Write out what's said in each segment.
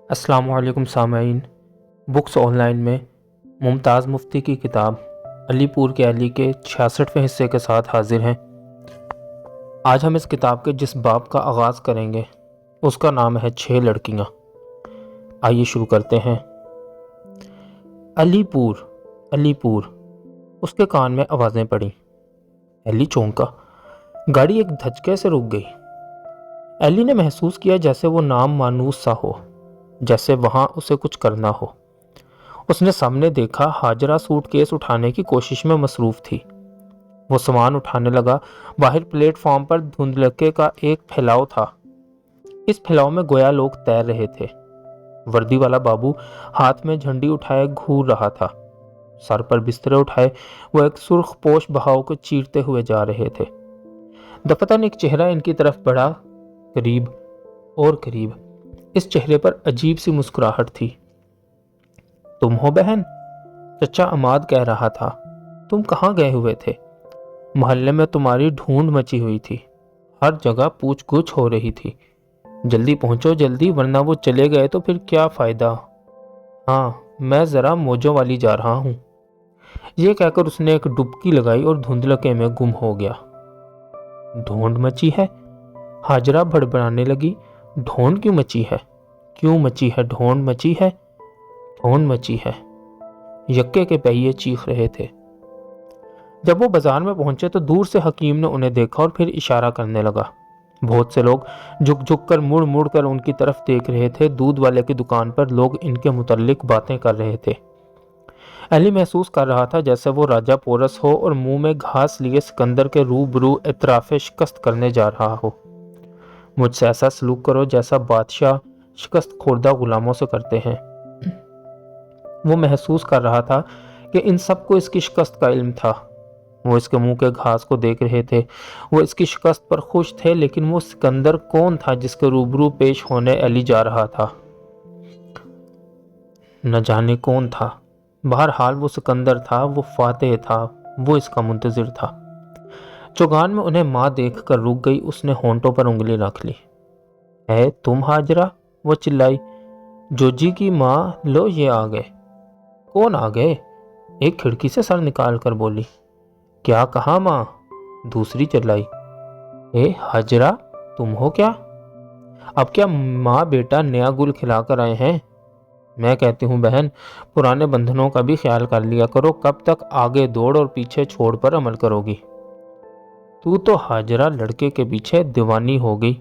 السلام علیکم سامعین، بکس آن لائن میں ممتاز مفتی کی کتاب علی پور کے علی کے 66ویں حصے کے ساتھ حاضر ہیں۔ آج ہم اس کتاب کے جس باب کا آغاز کریں گے اس کا نام ہے 6 لڑکیاں۔ آئیے شروع کرتے ہیں۔ علی پور، علی پور، اس کے کان میں آوازیں پڑیں۔ علی چونکا، گاڑی ایک دھچکے سے رک گئی۔ علی نے محسوس کیا جیسے وہ نام مانوس سا ہو، جیسے وہاں اسے کچھ کرنا ہو۔ اس نے سامنے دیکھا ہاجرہ سوٹ کیس اٹھانے کی کوشش میں مصروف تھی۔ وہ سامان اٹھانے لگا۔ باہر پلیٹ فارم پر دھندلکے کا ایک پھیلاؤ تھا۔ اس پھیلاؤ میں گویا لوگ تیر رہے تھے۔ وردی والا بابو ہاتھ میں جھنڈی اٹھائے گھور رہا تھا۔ سر پر بسترے اٹھائے وہ ایک سرخ پوش بہاؤ کو چیرتے ہوئے جا رہے تھے۔ دفتن ایک چہرہ ان کی طرف بڑھا، قریب اور قریب۔ اس چہرے پر عجیب سی مسکراہٹ تھی۔ تم ہو بہن؟ چچا عماد کہہ رہا تھا۔ تم کہاں گئے ہوئے تھے؟ محلے میں تمہاری ڈھونڈ مچی ہوئی تھی، ہر جگہ پوچھ گچھ ہو رہی تھی۔ جلدی پہنچو جلدی، ورنہ وہ چلے گئے تو پھر کیا فائدہ۔ ہاں، میں ذرا موجوں والی جا رہا ہوں۔ یہ کہہ کر اس نے ایک ڈبکی لگائی اور دھندلکے میں گم ہو گیا۔ ڈھونڈ مچی ہے؟ ہاجرہ بڑبڑانے لگی۔ ڈھونڈ کیوں مچی ہے؟ کیوں مچی ہے؟ ڈھونڈ مچی ہے، ڈھونڈ مچی ہے۔ یکے کے پہیے چیخ رہے تھے۔ جب وہ بازار میں پہنچے تو دور سے حکیم نے انہیں دیکھا اور پھر اشارہ کرنے لگا۔ بہت سے لوگ جھک جھک کر مڑ مڑ کر ان کی طرف دیکھ رہے تھے۔ دودھ والے کی دکان پر لوگ ان کے متعلق باتیں کر رہے تھے۔ علی محسوس کر رہا تھا جیسے وہ راجہ پورس ہو اور منہ میں گھاس لیے سکندر کے روبرو اطراف شکست کرنے جا رہا ہو۔ مجھ سے ایسا سلوک کرو جیسا بادشاہ شکست خوردہ غلاموں سے کرتے ہیں۔ وہ محسوس کر رہا تھا کہ ان سب کو اس کی شکست کا علم تھا۔ وہ اس کے منہ کے گھاس کو دیکھ رہے تھے۔ وہ اس کی شکست پر خوش تھے، لیکن وہ سکندر کون تھا جس کے روبرو پیش ہونے علی جا رہا تھا؟ نہ جانے کون تھا۔ بہرحال وہ سکندر تھا، وہ فاتح تھا، وہ اس کا منتظر تھا۔ چوگان میں انہیں ماں دیکھ کر رک گئی۔ اس نے ہونٹوں پر انگلی رکھ لی۔ اے تم ہاجرہ، وہ چلائی۔ جوجی کی ماں، لو یہ آ گئے۔ کون آ گئے؟ ایک کھڑکی سے سر نکال کر بولی۔ کیا کہا ماں؟ دوسری چلائی۔ اے ہاجرہ، تم ہو کیا؟ اب کیا ماں بیٹا نیا گل کھلا کر آئے ہیں؟ میں کہتی ہوں بہن، پرانے بندھنوں کا بھی خیال کر لیا کرو۔ کب تک آگے دوڑ اور پیچھے چھوڑ پر عمل کرو گی؟ تو ہاجرہ لڑکے کے پیچھے دیوانی ہو گئی۔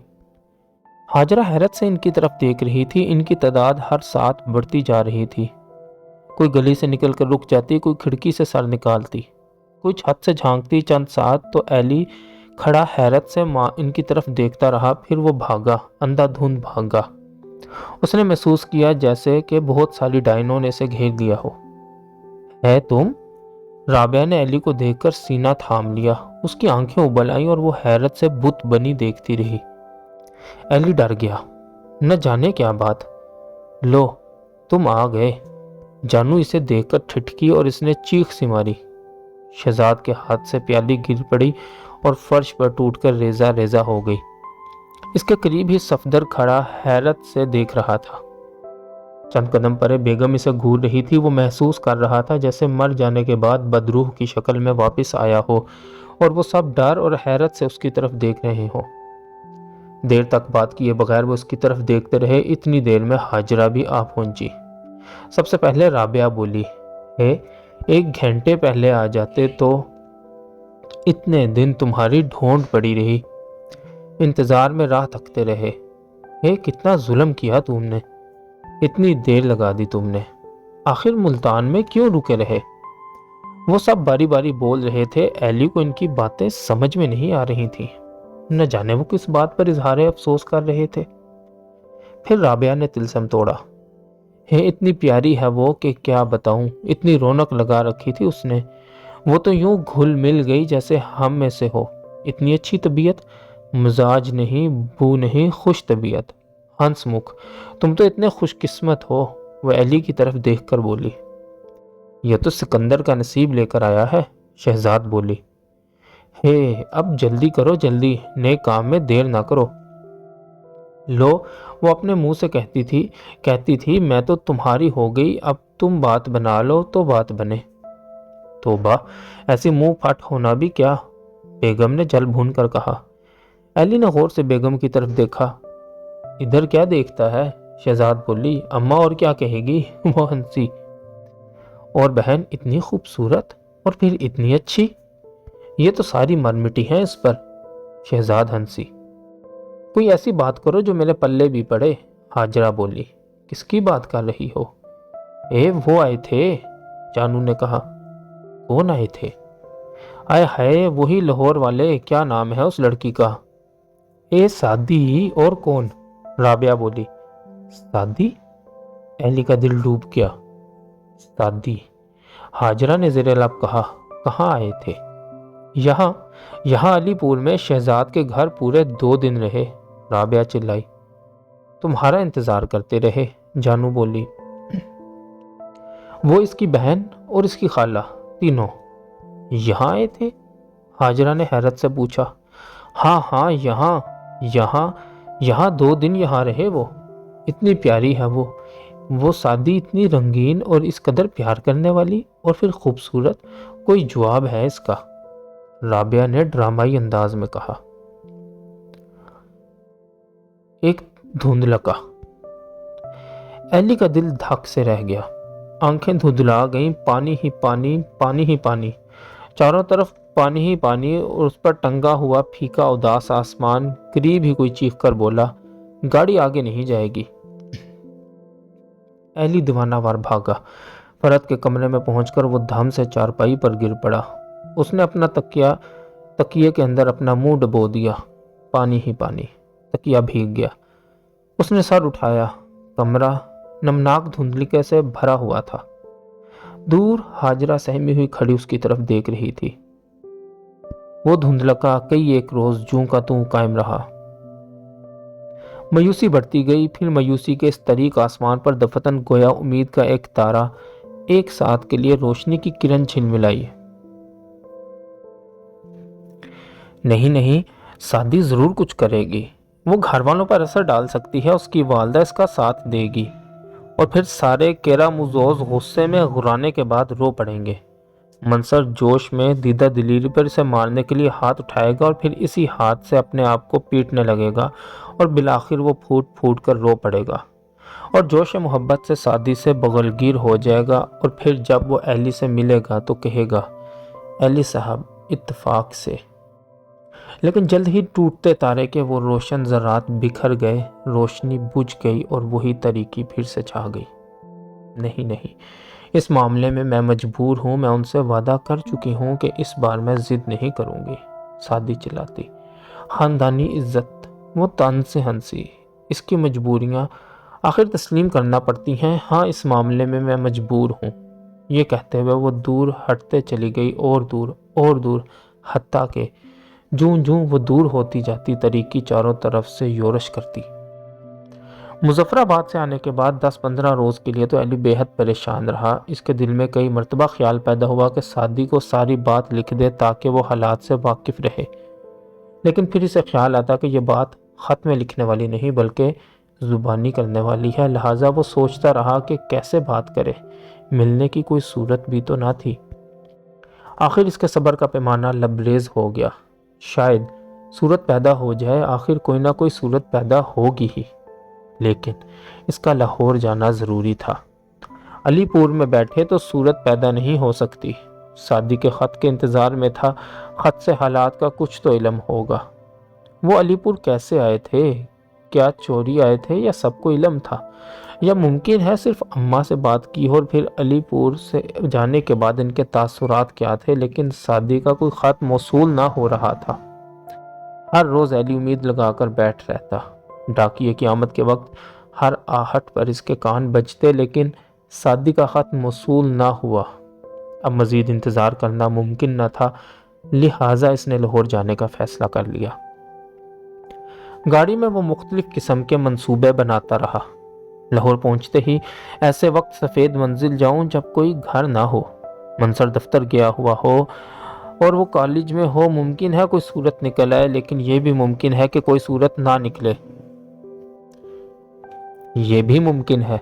ہاجرہ حیرت سے ان کی طرف دیکھ رہی تھی۔ ان کی تعداد ہر ساتھ بڑھتی جا رہی تھی۔ کوئی گلی سے نکل کر رک جاتی، کوئی کھڑکی سے سر نکالتی، کوئی چھت سے جھانکتی۔ چند ساتھ تو علی کھڑا حیرت سے ان کی طرف دیکھتا رہا، پھر وہ بھاگا، اندھا دھند بھاگا۔ اس نے محسوس کیا جیسے کہ بہت ساری ڈائنوں نے اسے گھیر لیا ہو۔ ہے تم؟ رابعہ نے علی کو دیکھ کر سینہ تھام لیا۔ اس کی آنکھیں ابل آئیں اور وہ حیرت سے بت بنی دیکھتی رہی۔ علی ڈر گیا، نہ جانے کیا بات۔ لو، تم آ گئے۔ جانو اسے دیکھ کر ٹھٹکی اور اس نے چیخ سی ماری۔ شہزاد کے ہاتھ سے پیالی گر پڑی اور فرش پر ٹوٹ کر ریزہ ریزہ ہو گئی۔ اس کے قریب ہی صفدر کھڑا حیرت سے دیکھ رہا تھا۔ چند قدم پرے بیگم اسے گھور رہی تھی۔ وہ محسوس کر رہا تھا جیسے مر جانے کے بعد بدروح کی شکل میں واپس آیا ہو اور وہ سب ڈر اور حیرت سے اس کی طرف دیکھ رہے ہوں۔ دیر تک بات کیے بغیر وہ اس کی طرف دیکھتے رہے۔ اتنی دیر میں ہاجرہ بھی آ پہنچی۔ سب سے پہلے رابعہ بولی، ایک گھنٹے پہلے آ جاتے تو اتنے دن تمہاری ڈھونڈ پڑی رہی، انتظار میں راہ تکتے رہے۔ کتنا ظلم کیا تم نے، اتنی دیر لگا دی تم نے۔ آخر ملتان میں کیوں رکے رہے؟ وہ سب باری باری بول رہے تھے۔ علی کو ان کی باتیں سمجھ میں نہیں آ رہی تھی۔ نہ جانے وہ کس بات پر اظہار افسوس کر رہے تھے۔ پھر رابعہ نے تلسم توڑا۔ اتنی پیاری ہے وہ کہ کیا بتاؤں، اتنی رونق لگا رکھی تھی اس نے۔ وہ تو یوں گھل مل گئی جیسے ہم میں سے ہو۔ اتنی اچھی طبیعت، مزاج نہیں، بو نہیں، خوش طبیعت۔ ہنس مکھ، تم تو اتنے خوش قسمت ہو۔ وہ علی کی طرف دیکھ کر بولی۔ یہ تو سکندر کا نصیب لے کر آیا ہے، شہزاد بولی۔ اب جلدی کرو جلدی، نئے کام میں دیر نہ کرو۔ لو، وہ اپنے منہ سے کہتی تھی میں تو تمہاری ہو گئی، اب تم بات بنا لو تو بات بنے۔ توبہ، ایسی منہ پھٹ ہونا بھی کیا، بیگم نے جل بھون کر کہا۔ ایلی نے غور سے بیگم کی طرف دیکھا۔ ادھر کیا دیکھتا ہے، شہزاد بولی، اماں اور کیا کہے گی؟ وہ ہنسی۔ اور بہن اتنی خوبصورت اور پھر اتنی اچھی، یہ تو ساری مر مٹی ہیں اس پر، شہزاد ہنسی۔ کوئی ایسی بات کرو جو میرے پلے بھی پڑے، ہاجرہ بولی۔ کس کی بات کر رہی ہو؟ وہ آئے تھے، جانو نے کہا۔ کون آئے تھے؟ آئے ہائے، وہی لاہور والے، کیا نام ہے اس لڑکی کا؟ سعدی، اور کون؟ رابعہ بولی۔ سعدی؟ ایلی کا دل ڈوب گیا۔ سعدی، ہاجرہ نے زیر لب کہا۔ کہاں آئے تھے؟ یہاں علی پور میں شہزاد کے گھر پورے 2 دن رہے، رابعہ چلائی۔ تمہارا انتظار کرتے رہے، جانو بولی۔ وہ اس کی بہن اور اس کی خالہ تینوں یہاں آئے تھے؟ ہاجرہ نے حیرت سے پوچھا۔ ہاں، یہاں 2 دن یہاں رہے وہ۔ اتنی پیاری ہے وہ سعدی، اتنی رنگین اور اس قدر پیار کرنے والی، اور پھر خوبصورت، کوئی جواب ہے اس کا، رابعہ نے ڈرامائی انداز میں کہا۔ ایک دھندلکا۔ ایلی کا دل دھک سے رہ گیا، آنکھیں دھندلا گئیں، پانی ہی پانی، چاروں طرف پانی ہی پانی، اور اس پر ٹنگا ہوا پھیکا اداس آسمان۔ قریب ہی کوئی چیخ کر بولا، گاڑی آگے نہیں جائے گی۔ ایلی دیوانہ وار بھاگا۔ فرد کے کمرے میں پہنچ کر وہ دھم سے چارپائی پر گر پڑا۔ اس نے اپنا تکیے کے اندر اپنا منہ ڈبو دیا، پانی ہی پانی، تکیہ بھیگ گیا۔ اس نے سر اٹھایا، کمرہ نمناک دھندلکے سے بھرا ہوا تھا۔ دور ہاجرہ سہمی ہوئی کھڑی اس کی طرف دیکھ رہی تھی۔ وہ دھندلکا کئی ایک روز جوں کا توں قائم رہا۔ مایوسی بڑھتی گئی، پھر مایوسی کے اس طریق آسمان پر دفتن گویا امید کا ایک تارا ایک ساتھ کے لیے روشنی کی کرن جھلملائی۔ نہیں، سعدی ضرور کچھ کرے گی، وہ گھر والوں پر اثر ڈال سکتی ہے، اس کی والدہ اس کا ساتھ دے گی، اور پھر سارے کیرا مزوز غصے میں غرانے کے بعد رو پڑیں گے۔ منصر جوش میں دیدہ دلیری پر اسے مارنے کے لیے ہاتھ اٹھائے گا، اور پھر اسی ہاتھ سے اپنے آپ کو پیٹنے لگے گا، اور بالآخر وہ پھوٹ پھوٹ کر رو پڑے گا، اور جوش محبت سے سعدی سے بغلگیر ہو جائے گا، اور پھر جب وہ ایلی سے ملے گا تو کہے گا، ایلی صاحب، اتفاق سے۔ لیکن جلد ہی ٹوٹتے تارے کے وہ روشن ذرات بکھر گئے، روشنی بجھ گئی، اور وہی تاریکی پھر سے چھا گئی۔ نہیں، اس معاملے میں مجبور ہوں، میں ان سے وعدہ کر چکی ہوں کہ اس بار میں ضد نہیں کروں گی، سعدی چلاتی۔ خاندانی عزت، وہ طنز سے ہنسی۔ اس کی مجبوریاں آخر تسلیم کرنا پڑتی ہیں، ہاں اس معاملے میں میں مجبور ہوں۔ یہ کہتے ہوئے وہ دور ہٹتے چلی گئی، اور دور، حتیٰ کہ جوں وہ دور ہوتی جاتی تاریکی چاروں طرف سے یورش کرتی۔ مظفر آباد سے آنے کے بعد 10-15 روز کے لیے تو ایلی بے حد پریشان رہا۔ اس کے دل میں کئی مرتبہ خیال پیدا ہوا کہ سعدی کو ساری بات لکھ دے تاکہ وہ حالات سے واقف رہے، لیکن پھر اسے خیال آتا کہ یہ بات خط میں لکھنے والی نہیں بلکہ زبانی کرنے والی ہے، لہٰذا وہ سوچتا رہا کہ کیسے بات کرے، ملنے کی کوئی صورت بھی تو نہ تھی۔ آخر اس کے صبر کا پیمانہ لبریز ہو گیا۔ شاید صورت پیدا ہو جائے، آخر کوئی نہ کوئی صورت پیدا ہوگی ہی، لیکن اس کا لاہور جانا ضروری تھا۔ علی پور میں بیٹھے تو صورت پیدا نہیں ہو سکتی۔ سعدی کے خط کے انتظار میں تھا، خط سے حالات کا کچھ تو علم ہوگا۔ وہ علی پور کیسے آئے تھے؟ کیا چوری آئے تھے یا سب کو علم تھا؟ یا ممکن ہے صرف اماں سے بات کی ہو، اور پھر علی پور سے جانے کے بعد ان کے تاثرات کیا تھے، لیکن سعدی کا کوئی خط موصول نہ ہو رہا تھا۔ ہر روز ایلی امید لگا کر بیٹھ رہتا، ڈاکیے کی آمد کے وقت ہر آہٹ پر اس کے کان بجتے، لیکن سعدی کا خط موصول نہ ہوا۔ اب مزید انتظار کرنا ممکن نہ تھا، لہٰذا اس نے لاہور جانے کا فیصلہ کر لیا۔ گاڑی میں وہ مختلف قسم کے منصوبے بناتا رہا۔ لاہور پہنچتے ہی ایسے وقت سفید منزل جاؤں جب کوئی گھر نہ ہو، منصر دفتر گیا ہوا ہو اور وہ کالج میں ہو، ممکن ہے کوئی صورت نکل آئے، لیکن یہ بھی ممکن ہے کہ کوئی صورت نہ نکلے۔ یہ بھی ممکن ہے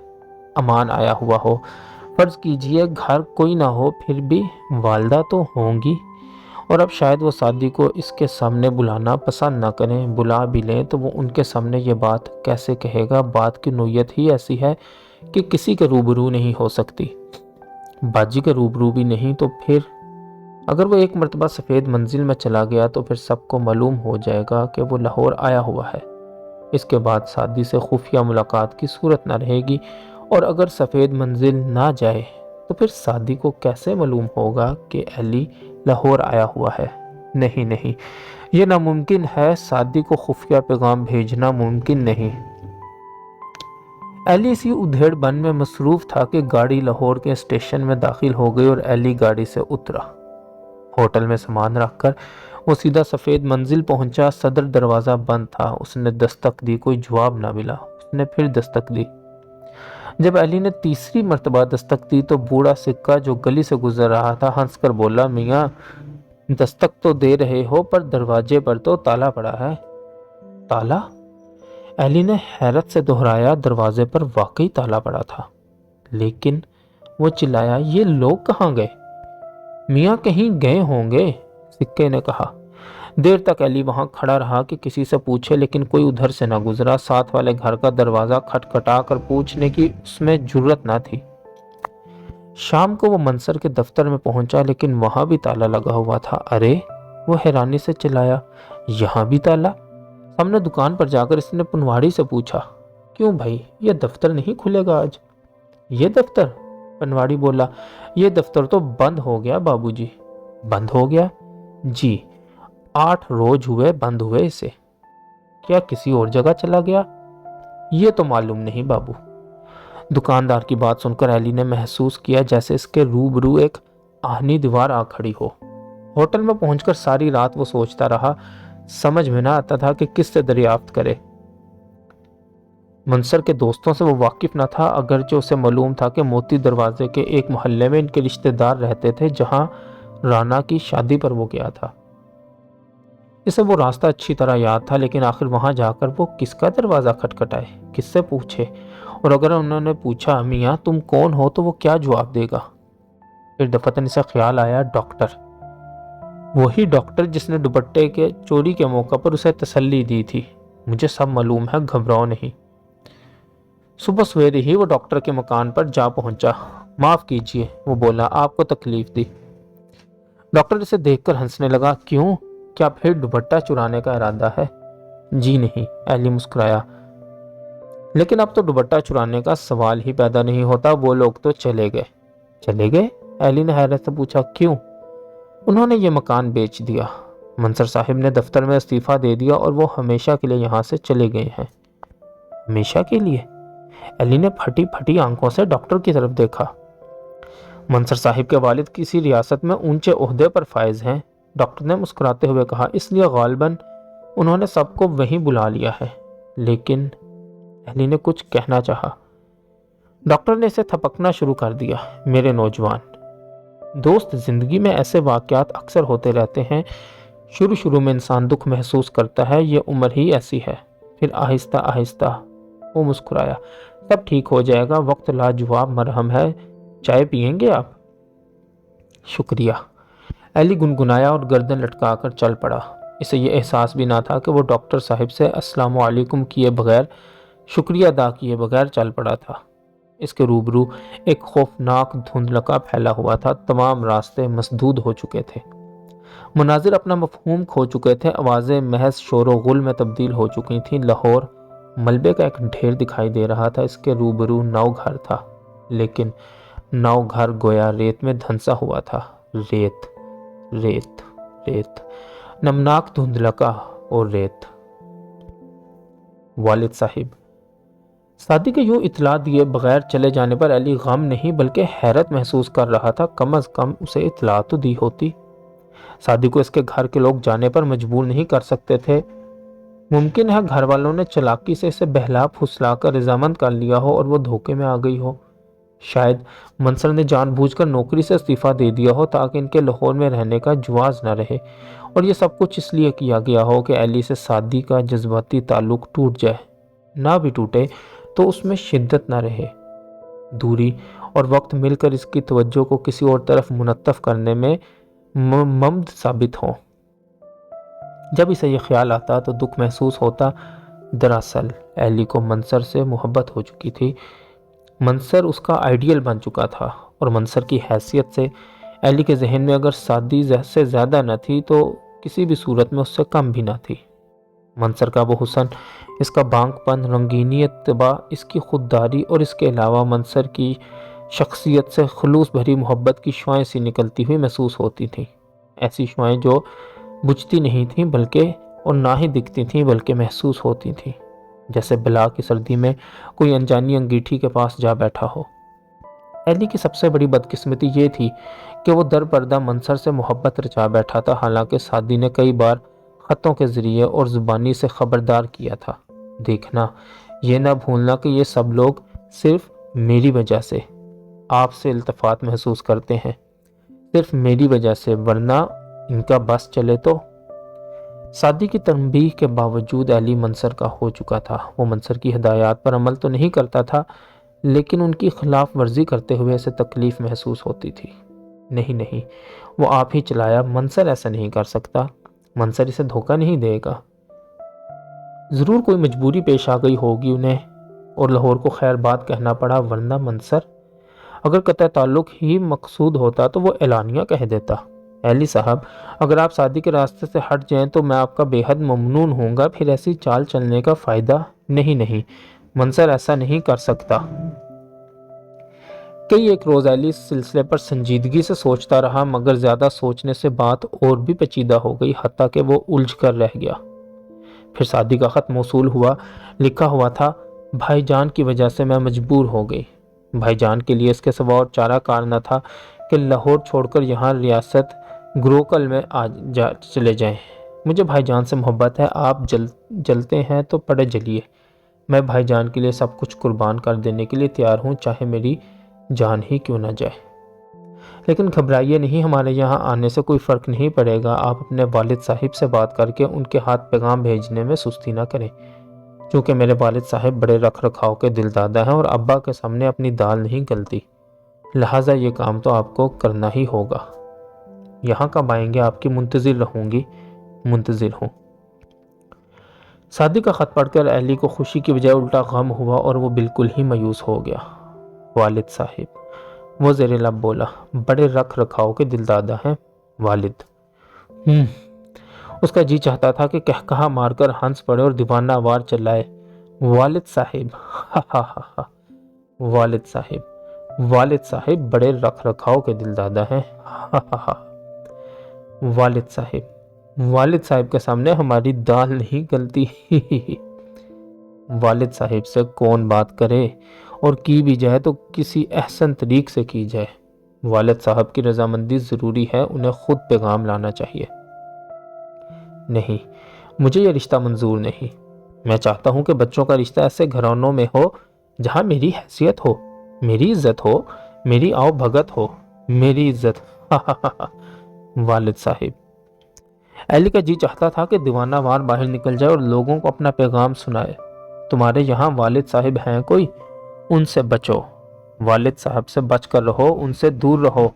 امان آیا ہوا ہو۔ فرض کیجئے گھر کوئی نہ ہو، پھر بھی والدہ تو ہوں گی، اور اب شاید وہ سعدی کو اس کے سامنے بلانا پسند نہ کریں۔ بلا بھی لیں تو وہ ان کے سامنے یہ بات کیسے کہے گا؟ بات کی نوعیت ہی ایسی ہے کہ کسی کے روبرو نہیں ہو سکتی، باجی کے روبرو بھی نہیں۔ تو پھر اگر وہ ایک مرتبہ سفید منزل میں چلا گیا تو پھر سب کو معلوم ہو جائے گا کہ وہ لاہور آیا ہوا ہے۔ اس کے بعد سعدی سے خفیہ ملاقات کی صورت نہ رہے گی، اور اگر سفید منزل نہ جائے تو پھر سعدی کو کیسے معلوم ہوگا کہ علی لاہور آیا ہوا ہے؟ نہیں نہیں، یہ ناممکن ہے۔ سعدی کو خفیہ پیغام بھیجنا ممکن نہیں۔ علی اسی ادھیڑ بن میں مصروف تھا کہ گاڑی لاہور کے اسٹیشن میں داخل ہو گئی اور علی گاڑی سے اترا۔ ہوٹل میں سامان رکھ کر وہ سیدھا سفید منزل پہنچا۔ صدر دروازہ بند تھا۔ اس نے دستک دی، کوئی جواب نہ ملا۔ اس نے پھر دستک دی۔ جب علی نے تیسری مرتبہ دستک دی تو بوڑھا سکہ جو گلی سے گزر رہا تھا ہنس کر بولا، میاں دستک تو دے رہے ہو پر دروازے پر تو تالا پڑا ہے۔ تالا؟ علی نے حیرت سے دہرایا۔ دروازے پر واقعی تالا پڑا تھا، لیکن وہ چلایا، یہ لوگ کہاں گئے؟ میاں کہیں گئے ہوں گے، سکے نے کہا۔ دیر تک علی وہاں کھڑا رہا کہ کسی سے پوچھے، لیکن کوئی ادھر سے نہ گزرا۔ ساتھ والے گھر کا دروازہ کھٹکھٹا کر پوچھنے کی اس میں جرت نہ تھی۔ شام کو وہ منصر کے دفتر میں پہنچا، لیکن وہاں بھی تالا لگا ہوا تھا۔ ارے، وہ حیرانی سے چلایا، یہاں بھی تالا؟ سامنے دکان پر جا کر اس نے پنواڑی سے پوچھا، کیوں بھائی، یہ دفتر نہیں کھلے گا آج؟ یہ دفتر؟ پنواڑی بولا، یہ دفتر تو بند ہو گیا بابو جی۔ بند ہو گیا؟ جی، 8 روز ہوئے بند ہوئے اسے۔ کیا کسی اور جگہ چلا گیا؟ یہ تو معلوم نہیں بابو۔ دکاندار کی بات سن کر علی نے محسوس کیا جیسے اس کے روبرو ایک آہنی دیوار آ کھڑی ہو۔ ہوٹل میں پہنچ کر ساری رات وہ سوچتا رہا، سمجھ میں نہ آتا تھا کہ کس سے دریافت کرے۔ منصر کے دوستوں سے وہ واقف نہ تھا، اگرچہ اسے معلوم تھا کہ موتی دروازے کے ایک محلے میں ان کے رشتہ دار رہتے تھے جہاں رانا کی شادی پر وہ گیا تھا۔ اسے وہ راستہ اچھی طرح یاد تھا، لیکن آخر وہاں جا کر وہ کس کا دروازہ کھٹکھٹائے، کس سے پوچھے؟ اور اگر انہوں نے پوچھا، میاں تم کون ہو، تو وہ کیا جواب دے گا؟ پھر دفتن اسے خیال آیا، ڈاکٹر، وہی ڈاکٹر جس نے دوپٹے کے چوری کے موقع پر اسے تسلی دی تھی، مجھے سب معلوم ہے، گھبراؤ نہیں۔ صبح سویرے ہی وہ ڈاکٹر کے مکان پر جا پہنچا۔ معاف کیجیے، وہ بولا، آپ کو تکلیف دی۔ ڈاکٹر اسے دیکھ کر ہنسنے لگا، کیوں، کیا پھر دوپٹہ چرانے کا ارادہ ہے؟ جی نہیں، علی مسکرایا، لیکن اب تو دوپٹہ چرانے کا سوال ہی پیدا نہیں ہوتا، وہ لوگ تو چلے گئے۔ چلے گئے؟ علی نے حیرت سے پوچھا، کیوں؟ انہوں نے یہ مکان بیچ دیا، منصر صاحب نے دفتر میں استعفیٰ دے دیا اور وہ ہمیشہ کے لیے یہاں سے چلے گئے ہیں۔ ہمیشہ کے لیے؟ علی نے پھٹی پھٹی آنکھوں سے ڈاکٹر کی طرف دیکھا۔ منصر صاحب کے والد کسی ریاست میں اونچے عہدے پر فائز ہیں، ڈاکٹر نے مسکراتے ہوئے کہا، اس لیے غالباً انہوں نے سب کو وہیں بلا لیا ہے۔ لیکن علی نے کچھ کہنا چاہا۔ ڈاکٹر نے اسے تھپکنا شروع کر دیا، میرے نوجوان دوست، زندگی میں ایسے واقعات اکثر ہوتے رہتے ہیں۔ شروع میں انسان دکھ محسوس کرتا ہے، یہ عمر ہی ایسی ہے، پھر آہستہ آہستہ۔ وہ مسکرایا، سب ٹھیک ہو جائے گا، وقت لاجواب مرہم ہے، چائے پئیں گے آپ؟ شکریہ۔ علی گنگنایا اور گردن لٹکا کر چل پڑا۔ اسے یہ احساس بھی نہ تھا کہ وہ ڈاکٹر صاحب سے السلام علیکم کیے بغیر، شکریہ ادا کیے بغیر چل پڑا تھا۔ اس کے روبرو ایک خوفناک دھندلکا پھیلا ہوا تھا، تمام راستے مسدود ہو چکے تھے، مناظر اپنا مفہوم کھو چکے تھے، آوازیں محض شور و غل میں تبدیل ہو چکی تھیں۔ لاہور ملبے کا ایک ڈھیر دکھائی دے رہا تھا۔ اس کے روبرو نو گھر تھا، لیکن نو گھر گویا ریت میں دھنسا ہوا تھا، ریت ریت ریت، نمناک دھندلکا اور ریت۔ والد صاحب سعدی کے یوں اطلاع دیے بغیر چلے جانے پر علی غم نہیں بلکہ حیرت محسوس کر رہا تھا، کم از کم اسے اطلاع تو دی ہوتی۔ سعدی کو اس کے گھر کے لوگ جانے پر مجبور نہیں کر سکتے تھے۔ ممکن ہے گھر والوں نے چلاکی سے اسے بہلا پھسلا کر رضامند کر لیا ہو اور وہ دھوکے میں آ گئی ہو۔ شاید منصر نے جان بوجھ کر نوکری سے استعفیٰ دے دیا ہو تاکہ ان کے لاہور میں رہنے کا جواز نہ رہے، اور یہ سب کچھ اس لیے کیا گیا ہو کہ علی سے سعدی کا جذباتی تعلق ٹوٹ جائے۔ نہ بھی ٹوٹے تو اس میں شدت نہ رہے، دوری اور وقت مل کر اس کی توجہ کو کسی اور طرف منتف کرنے میں ممد ثابت ہوں۔ جب اسے یہ خیال آتا تو دکھ محسوس ہوتا۔ دراصل ایلی کو منصر سے محبت ہو چکی تھی۔ منصر اس کا آئیڈیل بن چکا تھا، اور منصر کی حیثیت سے ایلی کے ذہن میں اگر سادی سے زیادہ نہ تھی تو کسی بھی صورت میں اس سے کم بھی نہ تھی۔ منصر کا وہ حسن، اس کا بانک پن، رنگینیت طبع، اس کی خودداری اور اس کے علاوہ منصر کی شخصیت سے خلوص بھری محبت کی شعاعیں سی نکلتی ہوئی محسوس ہوتی تھیں، ایسی شعاعیں جو بجھتی نہیں تھیں بلکہ اور نہ ہی دکھتی تھیں بلکہ محسوس ہوتی تھیں، جیسے بلا کی سردی میں کوئی انجانی انگیٹھی کے پاس جا بیٹھا ہو۔ ایلی کی سب سے بڑی بدقسمتی یہ تھی کہ وہ در پردہ منصر سے محبت رچا بیٹھا تھا، حالانکہ سعدی نے کئی بار خطوں کے ذریعے اور زبانی سے خبردار کیا تھا۔ دیکھنا، یہ نہ بھولنا کہ یہ سب لوگ صرف میری وجہ سے آپ سے التفات محسوس کرتے ہیں، صرف میری وجہ سے، ورنہ ان کا بس چلے تو۔ سعدی کی تنبیہ کے باوجود ایلی منصر کا ہو چکا تھا۔ وہ منصر کی ہدایات پر عمل تو نہیں کرتا تھا، لیکن ان کی خلاف ورزی کرتے ہوئے اسے تکلیف محسوس ہوتی تھی۔ نہیں، وہ آپ ہی چلایا، منصر ایسا نہیں کر سکتا، منصر اسے دھوکہ نہیں دے گا۔ ضرور کوئی مجبوری پیش آ گئی ہوگی انہیں اور لاہور کو خیر بات کہنا پڑا، ورنہ منصر اگر قطع تعلق ہی مقصود ہوتا تو وہ اعلانیہ کہہ دیتا۔ ایلی صاحب، اگر آپ سعدی کے راستے سے ہٹ جائیں تو میں آپ کا بے حد ممنون ہوں گا، پھر ایسی چال چلنے کا فائدہ نہیں، منصر ایسا نہیں کر سکتا۔ کئی ایک روز ایلی اس سلسلے پر سنجیدگی سے سوچتا رہا، مگر زیادہ سوچنے سے بات اور بھی پیچیدہ ہو گئی، حتیٰ کہ وہ الجھ کر رہ گیا۔ پھر سعدی کا خط موصول ہوا، لکھا ہوا تھا، بھائی جان کی وجہ سے میں مجبور ہو گئی۔ بھائی جان کے لیے اس کے سوا اور چارہ کار نہ تھا کہ لاہور چھوڑ کر یہاں ریاست گروکل میں چلے جائیں۔ مجھے بھائی جان سے محبت ہے، آپ جلتے ہیں تو پڑے جلیے، میں بھائی جان کے لیے سب کچھ قربان کر دینے کے لیے تیار ہوں، چاہے میری جان ہی کیوں نہ جائے۔ لیکن گھبرائیے نہیں، ہمارے یہاں آنے سے کوئی فرق نہیں پڑے گا، آپ اپنے والد صاحب سے بات کر کے ان کے ہاتھ پیغام بھیجنے میں سستی نہ کریں، چونکہ میرے والد صاحب بڑے رکھ رکھاؤ کے دل دادا ہیں اور ابا کے سامنے اپنی دال نہیں گلتی، لہٰذا یہ کام تو آپ کو کرنا ہی ہوگا۔ یہاں کب آئیں گے؟ آپ کی منتظر رہوں گی، منتظر ہوں۔ سعدی کا خط پڑھ کر ایلی کو خوشی کی بجائے الٹا غم ہوا اور وہ بالکل ہی مایوس ہو گیا۔ والد صاحب، وہ زیر لب بولا، بڑے رکھ رکھاؤ کے دل دادا ہیں والد۔ اس کا جی چاہتا تھا کہ کہا مار کر ہنس پڑے اور دیوانہ وار چلائے، والد صاحب، والد صاحب، والد صاحب بڑے رکھ رکھاؤ کے دل دادا ہیں، والد صاحب، والد صاحب کے سامنے ہماری دال نہیں گلتی، والد صاحب سے کون بات کرے، اور کی بھی جائے تو کسی احسن طریق سے کی جائے۔ والد صاحب کی رضامندی ضروری ہے، انہیں خود پیغام لانا چاہیے۔ نہیں، مجھے یہ رشتہ منظور نہیں۔ میں چاہتا ہوں کہ بچوں کا رشتہ ایسے گھرانوں میں ہو جہاں میری حیثیت ہو، میری عزت ہو، میری آؤ بھگت ہو، میری عزت۔ والد صاحب، ایلی کا جی چاہتا تھا کہ دیوانہ وار باہر نکل جائے اور لوگوں کو اپنا پیغام سنائے، تمہارے یہاں والد صاحب ہیں کوئی؟ ان سے بچو، والد صاحب سے بچ کر رہو، ان سے دور رہو،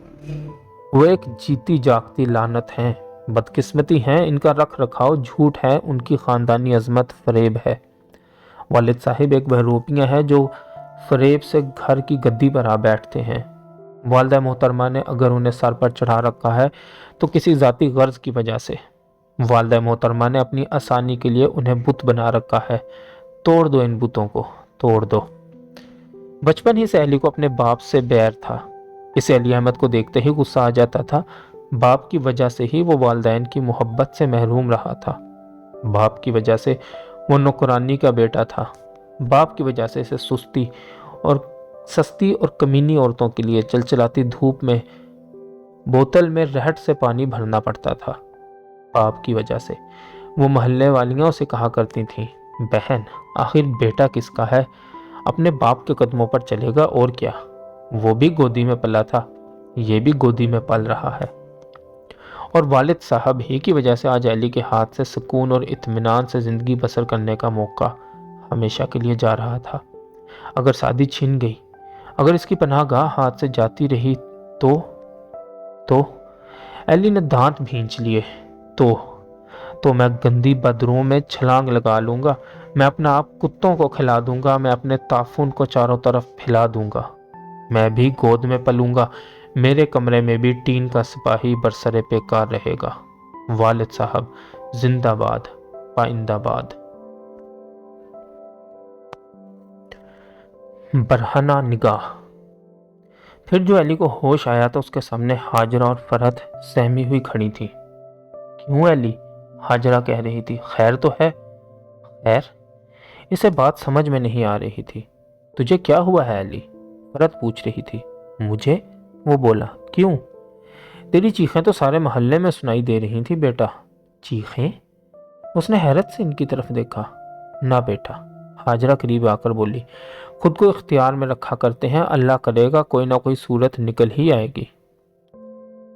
وہ ایک جیتی جاگتی لعنت ہیں، بدقسمتی ہیں، ان کا رکھ رکھاؤ جھوٹ ہے، ان کی خاندانی عظمت فریب ہے۔ والد صاحب ایک بہروپیاں ہیں جو فریب سے گھر کی گدی پر آ بیٹھتے ہیں۔ والدہ محترمہ نے اگر انہیں سر پر چڑھا رکھا ہے تو کسی ذاتی غرض کی وجہ سے۔ والدہ محترمہ نے اپنی آسانی کے لیے انہیں بت بنا رکھا ہے، توڑ دو ان بتوں کو، توڑ دو۔ بچپن ہی سے ایلی کو اپنے باپ سے بیر تھا، اسے علی احمد کو دیکھتے ہی غصہ آ جاتا تھا۔ باپ کی وجہ سے ہی وہ والدین کی محبت سے محروم رہا تھا، باپ کی وجہ سے وہ نوکرانی کا بیٹا تھا، باپ کی وجہ سے اسے سستی اور کمینی عورتوں کے لیے چلچلاتی دھوپ میں بوتل میں رہٹ سے پانی بھرنا پڑتا تھا۔ باپ کی وجہ سے وہ محلے والیاں اسے کہا کرتی تھیں، بہن آخر بیٹا کس کا ہے، اپنے باپ کے قدموں پر چلے گا اور کیا، وہ بھی گودی میں پلا تھا، یہ بھی گودی میں پل رہا ہے۔ اور والد صاحب ہی کی وجہ سے آج ایلی کے ہاتھ سے سکون اور اطمینان سے زندگی بسر کرنے کا موقع ہمیشہ کے لیے جا رہا تھا۔ اگر سعدی چھن گئی، اگر اس کی پناہ گاہ ہاتھ سے جاتی رہی تو ایلی نے دانت بھینچ لیے۔ تو میں گندی بدروں میں چھلانگ لگا لوں گا، میں اپنا آپ کتوں کو کھلا دوں گا، میں اپنے تعفن کو چاروں طرف پھیلا دوں گا، میں بھی گود میں پلوں گا، میرے کمرے میں بھی ٹین کا سپاہی برسر پیکار رہے گا۔ والد صاحب زندہ باد، پائندہ باد۔ برہنہ نگاہ۔ پھر جو ایلی کو ہوش آیا تو اس کے سامنے ہاجرہ اور فرحت سہمی ہوئی کھڑی تھی۔ کیوں ایلی؟ ہاجرہ کہہ رہی تھی۔ خیر تو ہے؟ خیر؟ اسے بات سمجھ میں نہیں آ رہی تھی۔ تجھے کیا ہوا ہے ایلی؟ فرحت پوچھ رہی تھی۔ مجھے؟ وہ بولا۔ کیوں؟ تیری چیخیں تو سارے محلے میں سنائی دے رہی تھی بیٹا۔ چیخیں؟ اس نے حیرت سے ان کی طرف دیکھا۔ نہ بیٹا، ہاجرہ قریب آ کر بولی، خود کو اختیار میں رکھا کرتے ہیں، اللہ کرے گا کوئی نہ کوئی صورت نکل ہی آئے گی۔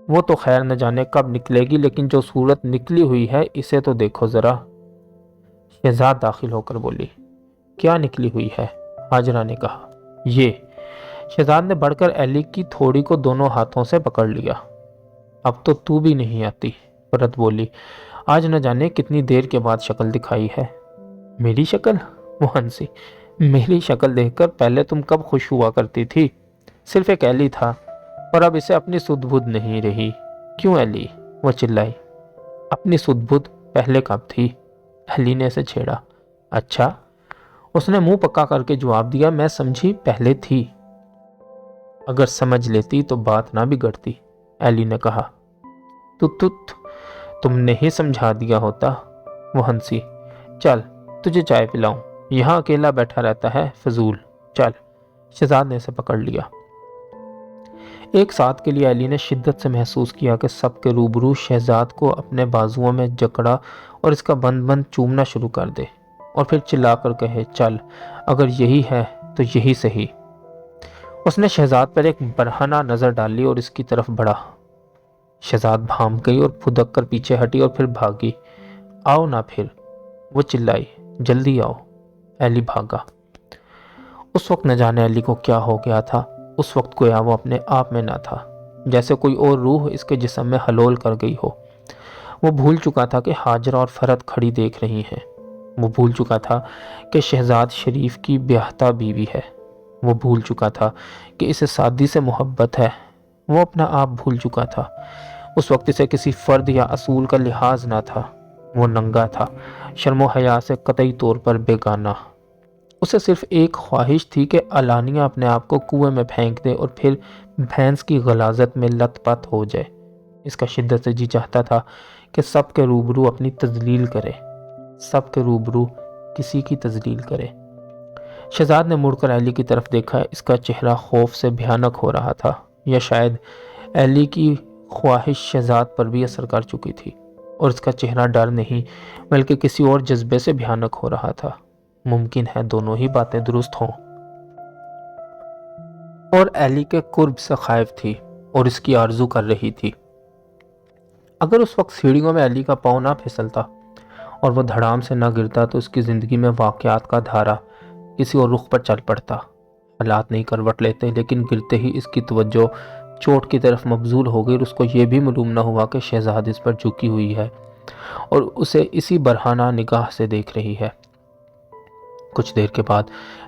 وہ تو خیر نہ جانے کب نکلے گی، لیکن جو صورت نکلی ہوئی ہے اسے تو دیکھو ذرا۔ شہزاد داخل ہو کر بولی۔ کیا نکلی ہوئی ہے؟ ہاجرہ نے کہا۔ یہ۔ شہزاد نے بڑھ کر ایلی کی تھوڑی کو دونوں ہاتھوں سے پکڑ لیا۔ اب تو بھی نہیں آتی، فرحت بولی۔ آج نہ جانے کتنی دیر کے بعد شکل دکھائی ہے۔ میری شکل؟ وہ ہنسی۔ میری شکل دیکھ کر پہلے تم کب خوش ہوا کرتی تھی؟ صرف ایک ایلی تھا، اور اب اسے اپنی سدھ بدھ نہیں رہی۔ کیوں ایلی؟ وہ چلائی۔ اپنی سدھ بدھ پہلے کب تھی؟ ایلی نے اسے چھیڑا۔ اچھا؟ اس نے منہ پکا کر کے جواب دیا۔ میں سمجھی پہلے تھی۔ اگر سمجھ لیتی تو بات نہ بگڑتی، ایلی نے کہا۔ تم نے ہی سمجھا دیا ہوتا، وہ ہنسی۔ چل تجھے چائے پلاؤں، یہاں اکیلا بیٹھا رہتا ہے، فضول۔ چل۔ شہزاد نے اسے پکڑ لیا۔ ایک ساتھ کے لیے ایلی نے شدت سے محسوس کیا کہ سب کے روبرو شہزاد کو اپنے بازوؤں میں جکڑا اور اس کا بند بند چومنا شروع کر دے، اور پھر چلا کر کہے، چل اگر یہی ہے تو یہی صحیح۔ اس نے شہزاد پر ایک برہنہ نظر ڈالی اور اس کی طرف بڑھا۔ شہزاد بھانپ گئی اور پھدک کر پیچھے ہٹی اور پھر بھاگی۔ آؤ نہ پھر، وہ چلائی، جلدی آؤ۔ ایلی بھاگا۔ اس وقت نہ جانے ایلی کو کیا ہو گیا تھا۔ اس وقت گویا وہ اپنے آپ میں نہ تھا، جیسے کوئی اور روح اس کے جسم میں حلول کر گئی ہو۔ وہ بھول چکا تھا کہ ہاجرہ اور فرحت کھڑی دیکھ رہی ہیں۔ وہ بھول چکا تھا کہ شہزاد شریف کی بیاہتا بیوی ہے۔ وہ بھول چکا تھا کہ اسے سعدی سے محبت ہے۔ وہ اپنا آپ بھول چکا تھا۔ اس وقت اسے کسی فرد یا اصول کا لحاظ نہ تھا۔ وہ ننگا تھا، شرم و حیا سے قطعی طور پر بیگانہ۔ اسے صرف ایک خواہش تھی کہ علانیہ اپنے آپ کو کنویں میں پھینک دے اور پھر بھینس کی غلاظت میں لت پت ہو جائے۔ اس کا شدت سے جی چاہتا تھا کہ سب کے روبرو اپنی تذلیل کرے، سب کے روبرو کسی کی تذلیل کرے۔ شہزاد نے مڑ کر ایلی کی طرف دیکھا۔ اس کا چہرہ خوف سے بھیانک ہو رہا تھا، یا شاید ایلی کی خواہش شہزاد پر بھی اثر کر چکی تھی، اور اس کا چہرہ ڈر نہیں بلکہ کسی اور جذبے سے بھیانک ہو رہا تھا۔ ممکن ہے دونوں ہی باتیں درست ہوں، اور ایلی کے قرب سے خائف تھی اور اس کی آرزو کر رہی تھی۔ اگر اس وقت سیڑھیوں میں ایلی کا پاؤں نہ پھسلتا اور وہ دھڑام سے نہ گرتا تو اس کی زندگی میں واقعات کا دھارا کسی اور رخ پر چل پڑتا۔ حالات نہیں کروٹ لیتے، لیکن گرتے ہی اس کی توجہ چوٹ کی طرف مبذول ہو گئی اور اس کو یہ بھی معلوم نہ ہوا کہ شہزاد اس پر جھکی ہوئی ہے اور اسے اسی برہنہ نگاہ سے دیکھ رہی ہے۔ کچھ دیر کے بعد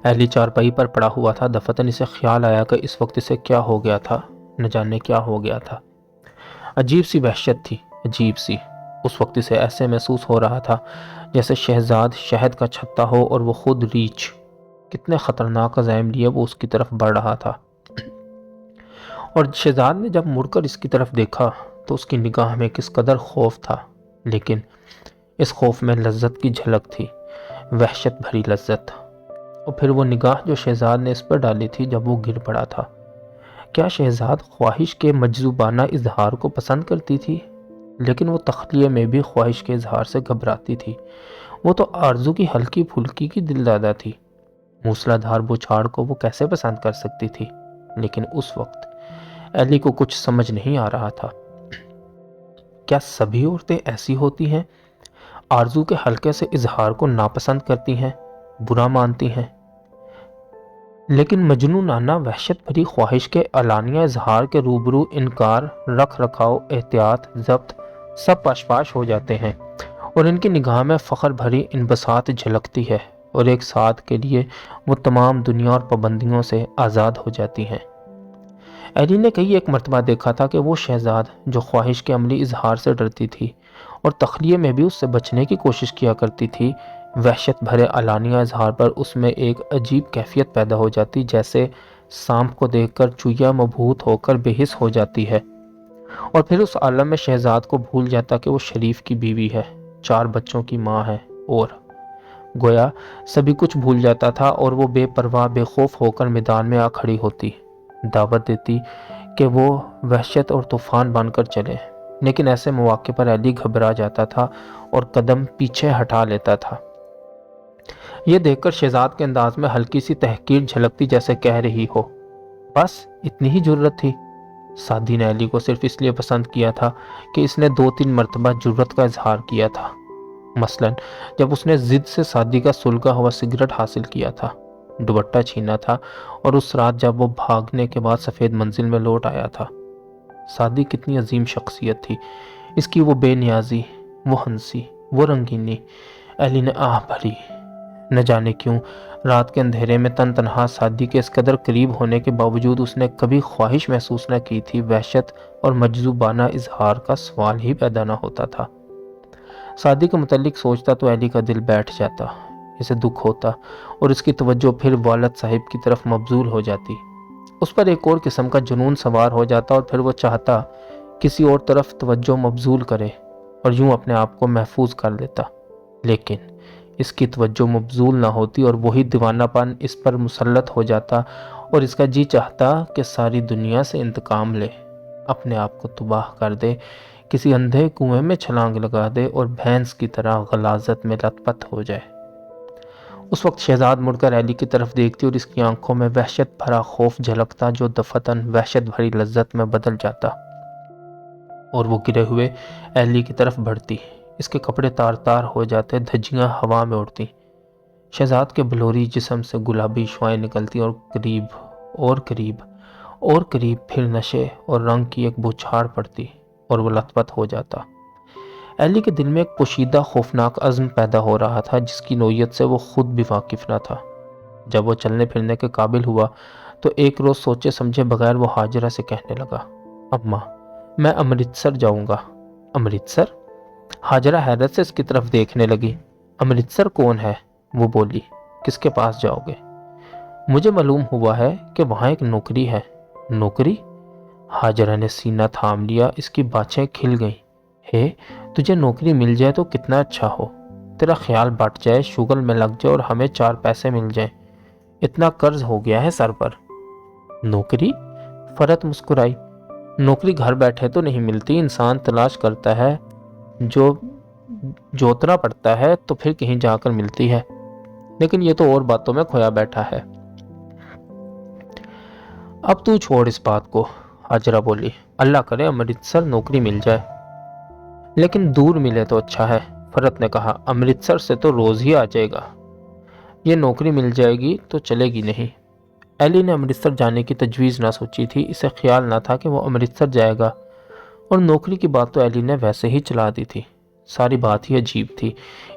ایلی چارپائی پر پڑا ہوا تھا۔ دفعتاً اسے خیال آیا کہ اس وقت اسے کیا ہو گیا تھا، نہ جانے کیا ہو گیا تھا۔ عجیب سی وحشت تھی، عجیب سی۔ اس وقت اسے ایسے محسوس ہو رہا تھا جیسے شہزاد شہد کا چھتا ہو اور وہ خود ریچھ۔ کتنے خطرناک عزائم لیے وہ اس کی طرف بڑھ رہا تھا۔ اور شہزاد نے جب مڑ کر اس کی طرف دیکھا تو اس کی نگاہ میں کس قدر خوف تھا، لیکن اس خوف میں لذت کی جھلک تھی، وحشت بھری لذت۔ اور پھر وہ نگاہ جو شہزاد نے اس پر ڈالی تھی جب وہ گر پڑا تھا۔ کیا شہزاد خواہش کے مجذوبانہ اظہار کو پسند کرتی تھی؟ لیکن وہ تخلیہ میں بھی خواہش کے اظہار سے گھبراتی تھی۔ وہ تو آرزو کی ہلکی پھلکی کی دل دادا تھی۔ موسلا دھار بچھاڑ کو وہ کیسے پسند کر سکتی تھی؟ لیکن اس وقت ایلی کو کچھ سمجھ نہیں آ رہا تھا۔ کیا سبھی عورتیں ایسی ہوتی ہیں؟ آرزو کے ہلکے سے اظہار کو ناپسند کرتی ہیں، برا مانتی ہیں؟ لیکن مجنوں نانا وحشت بھری خواہش کے علانیہ اظہار کے روبرو انکار، رکھ رکھاؤ، احتیاط، ضبط سب پاش پاش ہو جاتے ہیں اور ان کی نگاہ میں فخر بھری انبساط جھلکتی ہے اور ایک ساتھ کے لیے وہ تمام دنیا اور پابندیوں سے آزاد ہو جاتی ہیں۔ ایلی نے کئی ایک مرتبہ دیکھا تھا کہ وہ شہزاد جو خواہش کے عملی اظہار سے ڈرتی تھی اور تخلیے میں بھی اس سے بچنے کی کوشش کیا کرتی تھی، وحشت بھرے علانیہ اظہار پر اس میں ایک عجیب کیفیت پیدا ہو جاتی، جیسے سانپ کو دیکھ کر چوہیا مبہوت ہو کر بے حس ہو جاتی ہے اور پھر اس عالم میں شہزاد کو بھول جاتا کہ وہ شریف کی بیوی ہے، 4 بچوں کی ماں ہے اور گویا سبھی کچھ بھول جاتا تھا اور وہ بے پرواہ بے خوف ہو کر میدان میں آ کھڑی ہوتی، دعوت دیتی کہ وہ وحشت اور طوفان بن کر چلے۔ لیکن ایسے مواقع پر ایلی گھبرا جاتا تھا اور قدم پیچھے ہٹا لیتا تھا۔ یہ دیکھ کر شہزاد کے انداز میں ہلکی سی تحقیر جھلکتی، جیسے کہہ رہی ہو، بس اتنی ہی جرت تھی۔ سعدی نے ایلی کو صرف اس لیے پسند کیا تھا کہ اس نے 2-3 مرتبہ جرت کا اظہار کیا تھا، مثلا جب اس نے ضد سے سعدی کا سلگا ہوا سگریٹ حاصل کیا تھا، دوپٹہ چھینا تھا اور اس رات جب وہ بھاگنے کے بعد سفید منزل میں لوٹ آیا تھا۔ سعدی کتنی عظیم شخصیت تھی، اس کی وہ بے نیازی، وہ ہنسی، وہ رنگینی۔ ایلی نے آہ بھری۔ نہ جانے کیوں رات کے اندھیرے میں تن تنہا سعدی کے اس قدر قریب ہونے کے باوجود اس نے کبھی خواہش محسوس نہ کی تھی، وحشت اور مجذوبانہ اظہار کا سوال ہی پیدا نہ ہوتا تھا۔ سعدی کے متعلق سوچتا تو ایلی کا دل بیٹھ جاتا، اسے دکھ ہوتا اور اس کی توجہ پھر والد صاحب کی طرف مبذول ہو جاتی۔ اس پر ایک اور قسم کا جنون سوار ہو جاتا اور پھر وہ چاہتا کسی اور طرف توجہ مبذول کرے اور یوں اپنے آپ کو محفوظ کر لیتا، لیکن اس کی توجہ مبذول نہ ہوتی اور وہی دیوانہ پن اس پر مسلط ہو جاتا اور اس کا جی چاہتا کہ ساری دنیا سے انتقام لے، اپنے آپ کو تباہ کر دے، کسی اندھے کنویں میں چھلانگ لگا دے اور بھینس کی طرح غلاظت میں لت پت ہو جائے۔ اس وقت شہزاد مڑ کر ایلی کی طرف دیکھتی اور اس کی آنکھوں میں وحشت بھرا خوف جھلکتا، جو دفتن وحشت بھری لذت میں بدل جاتا اور وہ گرے ہوئے ایلی کی طرف بڑھتی۔ اس کے کپڑے تار تار ہو جاتے، دھجیاں ہوا میں اڑتی، شہزاد کے بلوری جسم سے گلابی شعائیں نکلتی اور قریب اور قریب اور قریب، پھر نشے اور رنگ کی ایک بوچھاڑ پڑتی اور وہ لت پت ہو جاتا۔ ایلی کے دل میں ایک پوشیدہ خوفناک عزم پیدا ہو رہا تھا جس کی نوعیت سے وہ خود بھی واقف نہ تھا۔ جب وہ چلنے پھرنے کے قابل ہوا تو ایک روز سوچے سمجھے بغیر وہ حاجرہ سے کہنے لگا، اماں میں امرتسر جاؤں گا۔ امرتسر؟ حاجرہ حیرت سے اس کی طرف دیکھنے لگی۔ امرتسر کون ہے؟ وہ بولی۔ کس کے پاس جاؤ گے؟ مجھے معلوم ہوا ہے کہ وہاں ایک نوکری ہے۔ نوکری؟ حاجرہ نے سینہ تھام لیا، اس کی باچھیں کھل گئیں۔ ہے تجھے نوکری مل جائے تو کتنا اچھا ہو، تیرا خیال بٹ جائے، شغل میں لگ جائے اور ہمیں 4 پیسے مل جائیں، اتنا قرض ہو گیا ہے سر پر۔ نوکری؟ فرت مسکرائی۔ نوکری گھر بیٹھے تو نہیں ملتی، انسان تلاش کرتا ہے، جو جوتنا پڑتا ہے تو پھر کہیں جا کر ملتی ہے، لیکن یہ تو اور باتوں میں کھویا بیٹھا ہے۔ اب تو چھوڑ اس بات کو، حاجرہ بولی، اللہ کرے امرتسر نوکری مل جائے، لیکن دور ملے تو اچھا ہے۔ فرت نے کہا، امرتسر سے تو روز ہی آ جائے گا، یہ نوکری مل جائے گی تو چلے گی نہیں۔ ایلی نے امرتسر جانے کی تجویز نہ سوچی تھی، اسے خیال نہ تھا کہ وہ امرتسر جائے گا، اور نوکری کی بات تو ایلی نے ویسے ہی چلا دی تھی۔ ساری بات ہی عجیب تھی،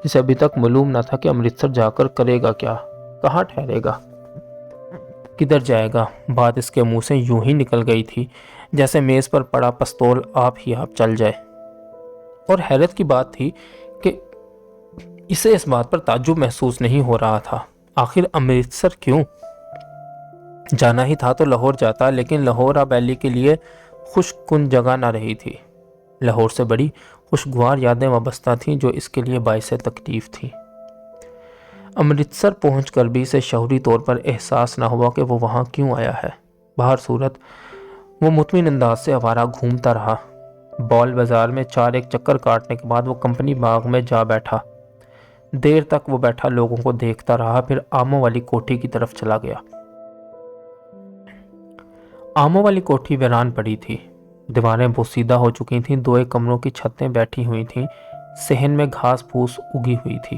اسے ابھی تک معلوم نہ تھا کہ امرتسر جا کر کرے گا کیا، کہاں ٹھہرے گا، کدھر جائے گا۔ بات اس کے منہ سے یوں ہی نکل گئی تھی جیسے میز پر پڑا پستول آپ ہی آپ چل جائے، اور حیرت کی بات تھی کہ اسے اس بات پر تعجب محسوس نہیں ہو رہا تھا۔ آخر امرتسر کیوں؟ جانا ہی تھا تو لاہور جاتا، لیکن لاہور اب ایلی کے لیے خشک کن جگہ نہ رہی تھی۔ لاہور سے بڑی خوشگوار یادیں وابستہ تھیں جو اس کے لیے باعث تکلیف تھیں۔ امرتسر پہنچ کر بھی اسے شعوری طور پر احساس نہ ہوا کہ وہ وہاں کیوں آیا ہے۔ بہر صورت وہ مطمئن انداز سے آوارہ گھومتا رہا۔ بال بازار میں 4 ایک چکر کاٹنے کے بعد وہ کمپنی باغ میں جا بیٹھا۔ دیر تک وہ بیٹھا لوگوں کو دیکھتا رہا، پھر آموں والی کوٹھی کی طرف چلا گیا۔ آموں والی کوٹھی ویران پڑی تھی، دیواریں بوسیدہ ہو چکی تھیں، 2 ایک کمروں کی چھتیں بیٹھی ہوئی تھیں، صحن میں گھاس پھوس اگی ہوئی تھی۔